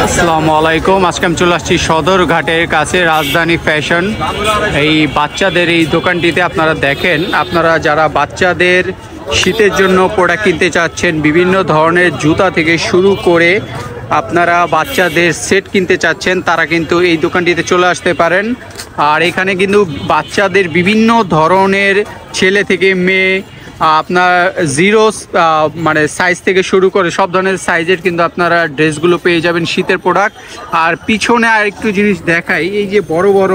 আসসালামু আলাইকুম। আজকে আমি চলে আসছি সদরঘাটের কাছে রাজধানী ফ্যাশন। এই বাচ্চাদের এই দোকানটিতে আপনারা দেখেন, আপনারা যারা বাচ্চাদের শীতের জন্য প্রোডাক্ট কিনতে চাচ্ছেন, বিভিন্ন ধরনের জুতা থেকে শুরু করে আপনারা বাচ্চাদের সেট কিনতে চাচ্ছেন, তারা কিন্তু এই দোকানটিতে চলে আসতে পারেন। আর এখানে কিন্তু বাচ্চাদের বিভিন্ন ধরনের ছেলে থেকে মেয়ে, আপনার জিরো মানে সাইজ থেকে শুরু করে সব ধরনের সাইজের কিন্তু আপনারা ড্রেসগুলো পেয়ে যাবেন, শীতের প্রোডাক্ট। আর পিছনে আর একটু জিনিস দেখাই, এই যে বড় বড়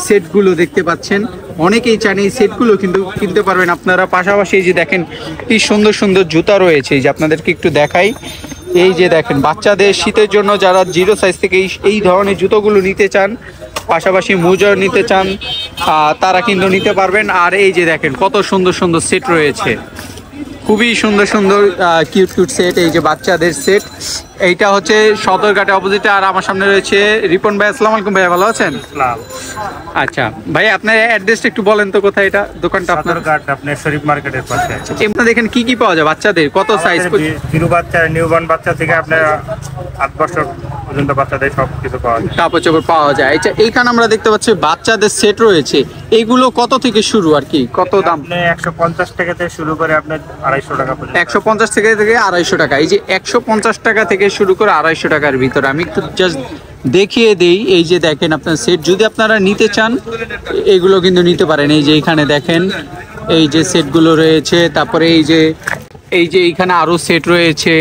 সেটগুলো দেখতে পাচ্ছেন, অনেকেই চান এই সেটগুলো কিন্তু কিনতে পারবেন আপনারা। পাশাপাশি এই যে দেখেন কি সুন্দর সুন্দর জুতা রয়েছে, এই যে আপনাদেরকে একটু দেখাই। এই যে দেখেন বাচ্চাদের শীতের জন্য যারা জিরো সাইজ থেকে এই ধরনের জুতোগুলো নিতে চান, পাশাপাশি মোজা নিতে চান, তারা কিন্তু নিতে পারবেন। আর এই যে দেখেন কত সুন্দর সুন্দর সেট রয়েছে, খুবই সুন্দর সুন্দর কিউট কিউট সেট। এই যে বাচ্চাদের সেট, এইটা হচ্ছে সদরঘাটে অপোজিটে। আর আমার সামনে রয়েছে রিপন ভাই। আসসালামু আলাইকুম ভাইয়া, ভালো আছেন? আচ্ছা ভাই, আপনার অ্যাড্রেসটা একটু বলেন তো, কোথায় এটা দোকানটা আপনার? আপনার শরীফ মার্কেটের পাশে। এমনি দেখেন কি কি পাওয়া যায় বাচ্চাদের, কত সাইজ? জিরো বাচ্চা, নিউবর্ন বাচ্চা থেকে আপনার 8 বছর পর্যন্ত বাচ্চাদের সব কিছু পাওয়া যায়, কাপড় চোপড় পাওয়া যায়। আচ্ছা, এইখানে আমরা দেখতে পাচ্ছি বাচ্চাদের সেট রয়েছে, এইগুলো কত থেকে শুরু, আর কি কত দাম? 150 টাকা থেকে শুরু করে আপনার 250 টাকা পর্যন্ত। 150 থেকে 250 টাকা। এই যে 150 টাকা থেকে শুরু করে 250 টাকার ভিতরে আমি একটু জাস্ট দেখিয়ে দেই। এই যে দেখেন আপনার সেট যদি আপনারা নিতে চান, এগুলো কিন্তু নিতে পারেন। এই যে এখানে দেখেন এই যে সেটগুলো রয়েছে, তারপরে এই যে এইখানে আরো সেট রয়েছে।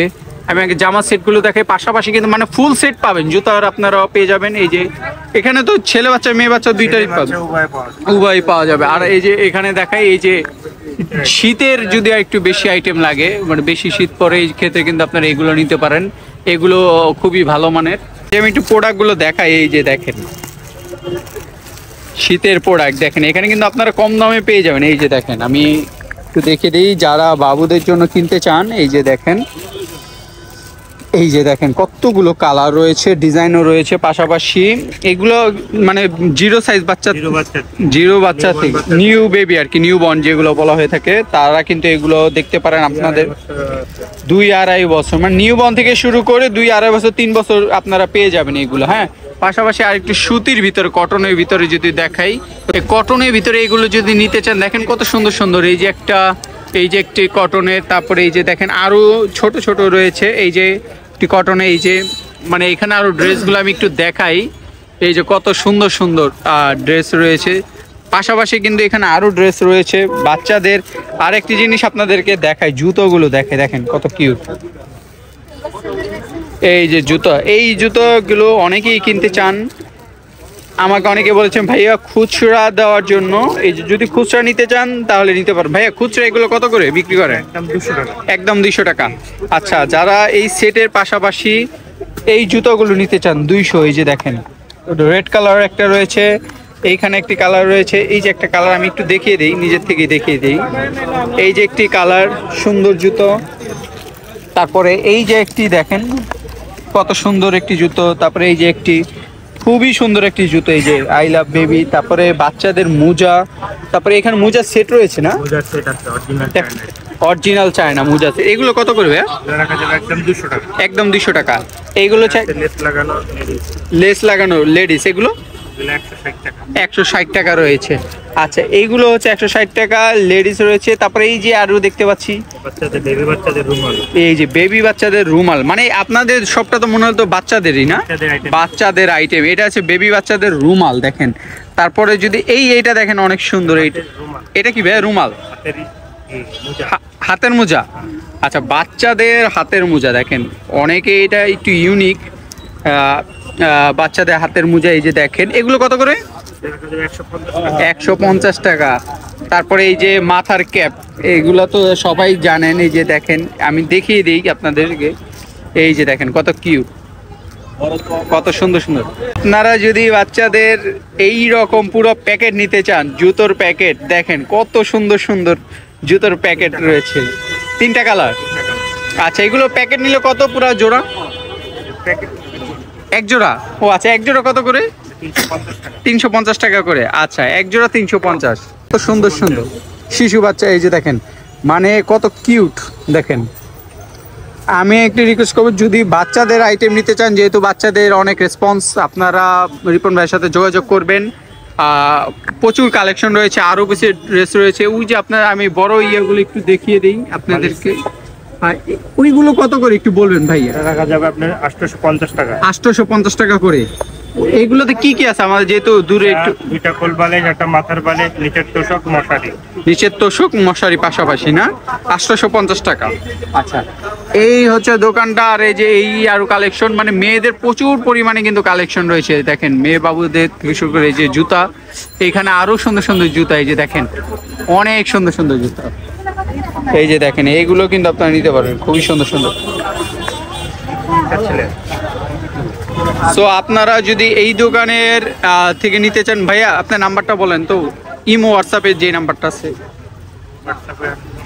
আমি আগে জামা সেটগুলো দেখাই, পাশাপাশি কিন্তু মানে ফুল সেট পাবেন, জুতার আপনারা পেয়ে যাবেন। এই যে এখানে তো ছেলে বাচ্চা মেয়ে বাচ্চা দুইটাই পাবেন, উভয় পাওয়া যাবে। আর এই যে এখানে দেখাই, এই যে শীতের যদি একটু বেশি আইটেম লাগে, মানে বেশি শীত পরে, এই ক্ষেত্রে কিন্তু আপনারা এগুলো নিতে পারেন, এগুলো খুবই ভালো মানের। আমি একটু প্রোডাক্টগুলো দেখাই। এই যে দেখেন শীতের প্রোডাক্ট দেখেন, এখানে কিন্তু আপনারা কম দামে পেয়ে যাবেন। এই যে দেখেন, আমি একটু দেখে দিই যারা বাবুদের জন্য কিনতে চান। এই যে দেখেন, এই যে দেখেন কতগুলো কালার রয়েছে, ডিজাইনও রয়েছে। পাশাপাশি এগুলো মানে জিরো সাইজ বাচ্চা, জিরো বাচ্চা থেকে নিউ বেবি আর কি, নিউ বর্ন যেগুলো বলা হয়ে থাকে, তারা কিন্তু এগুলো দেখতে পারেন আপনাদের 2-2.5 বছর, মানে নিউ বর্ন থেকে শুরু করে 2-2.5 বছর 3 বছর আপনারা পেয়ে যাবেন এগুলো। হ্যাঁ, পাশাপাশি আর একটু সুতির ভিতরে, কটনের ভিতরে যদি দেখাই, কটনের ভিতরে এগুলো যদি নিতে চান, দেখেন কত সুন্দর সুন্দর। এই যে একটি কটনের, তারপরে এই যে দেখেন আরো ছোট ছোট রয়েছে, এই যে একটি কটনে। এই যে মানে এখানে আরো ড্রেসগুলো আমি একটু দেখাই, এই যে কত সুন্দর সুন্দর ড্রেস রয়েছে। পাশাপাশি কিন্তু এখানে আরো ড্রেস রয়েছে বাচ্চাদের। আর একটি জিনিস আপনাদেরকে দেখাই, জুতোগুলো দেখেন কত কিউট। এই যে জুতো, এই জুতোগুলো অনেকেই কিনতে চান। আমাকে অনেকে বলেছেন ভাইয়া খুচরা দেওয়ার জন্য, এই যে যদি খুচরা নিতে চান তাহলে নিতে পারেন। ভাইয়া খুচরা এগুলো কত করে বিক্রি করেন? একদম 200 টাকা। আচ্ছা, যারা এই সেটের পাশাপাশি এই জুতোগুলো নিতে চান 200। এই যে দেখেন রেড কালার একটা রয়েছে, এইখানে একটি কালার রয়েছে, এই যে একটা কালার আমি একটু দেখিয়ে দিই, নিজের থেকে দেখিয়ে দিই। এই যে একটি কালার, সুন্দর জুতো। তারপরে এই যে একটি দেখেন কত সুন্দর একটি জুতো। তারপরে এই যে একটি খুবই সুন্দর একটি জুতো, এই যে আই লাভ বেবি। তারপরে বাচ্চাদের মোজা, তারপরে এখানে মোজার সেট রয়েছে না, অরিজিনাল চায়না মোজা। এগুলো কত করবে? একদম 200 টাকা। এইগুলো লেস লাগানো লেডিস, এগুলো 160 টাকা রয়েছে। আচ্ছা, এইগুলো হচ্ছে 160 টাকা লেডিস রয়েছে। তারপরে এই যে আরো দেখতে পাচ্ছি এই যে বেবি বাচ্চাদের রুমাল, মানে আপনাদের সবটা তো মনে হতো বাচ্চাদেরই না, বাচ্চাদের আইটেম। এটা আছে বেবি বাচ্চাদের রুমাল দেখেন। তারপরে যদি এইটা দেখেন অনেক সুন্দর, এটা কি ভাই? রুমাল, হাতের মোজা। আচ্ছা, বাচ্চাদের হাতের মোজা দেখেন, অনেকে এটা একটু ইউনিক, বাচ্চাদের হাতের মোজা। এই যে দেখেন এগুলো কত করে? 150 টাকা। তারপরে এই যে মাথার ক্যাপ, এগুলো তো সবাই জানেন। এই যে দেখেন, আমি দেখিয়ে দিই আপনাদেরকে। এই যে দেখেন কত কিউট, কত সুন্দর সুন্দর। আপনারা যদি বাচ্চাদের এই রকম পুরো প্যাকেট নিতে চান, জুতোর প্যাকেট দেখেন কত সুন্দর সুন্দর জুতোর প্যাকেট রয়েছে, 3টা কালার। আচ্ছা, এগুলো প্যাকেট নিলে কত পুরো জোড়া? এক জোড়া? ও আচ্ছা, এক জোড়া কত করে? 350 টাকা করে। আচ্ছা, এক জোড়া 350। কত সুন্দর সুন্দর শিশু বাচ্চা, এই যে দেখেন মানে কত কিউট দেখেন। আমি একটি রিকোয়েস্ট করবো, যদি বাচ্চাদের আইটেম নিতে চান, যেহেতু বাচ্চাদের অনেক রেসপন্স, আপনারা রিপন ভাইয়ের সাথে যোগাযোগ করবেন। প্রচুর কালেকশন রয়েছে, আরও বেশি ড্রেস রয়েছে। ওই যে আপনার আমি বড় ইয়েগুলো একটু দেখিয়ে দিই আপনাদেরকে। ওইগুলো কত করে একটু বলবেন ভাইয়া? রাখা যাবে আপনার 850 টাকা। 850 টাকা করে। এইগুলোতে কি কি আছে আমাদের, যেহেতু দূরে একটু? দুইটা কোল বালিশ, একটা মাথার বালিশ, নিচের তোষক, মশারি। নিচের তোষক মশারি পাশাপাশি না? 850 টাকা। আচ্ছা, এই হচ্ছে দোকানটা। আর এই যে এই আরো কালেকশন, মানে মেয়েদের প্রচুর পরিমাণে কিন্তু কালেকশন রয়েছে। দেখেন মেয়ে বাবুদের থেকে শুরু করে এই যে জুতা, এখানে আরো সুন্দর সুন্দর জুতা, এই যে দেখেন অনেক সুন্দর সুন্দর জুতা। এই যে দেখেন এইগুলো কিন্তু আপনারা নিতে পারবেন, খুবই সুন্দর সুন্দর। সো আপনারা যদি এই দোকানের থেকে নিতে চান, ভাইয়া আপনার নাম্বারটা বলেন তো, ইমো হোয়াটসঅ্যাপে যে নাম্বারটা আছে।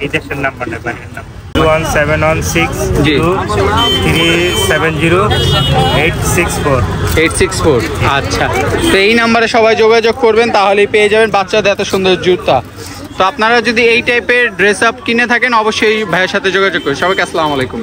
এই দেশের নাম্বার নেবেন, 1716 জি 370 864। আচ্ছা, তো এই নাম্বারে সবাই যোগাযোগ করবেন, তাহলেই পেয়ে যাবেন বাচ্চাদের এত সুন্দর জুতা। তো আপনারা যদি এই টাইপের ড্রেস আপ কিনে থাকেন, অবশ্যই ভাইয়ের সাথে যোগাযোগ করুন। সবাইকে আসসালামু আলাইকুম।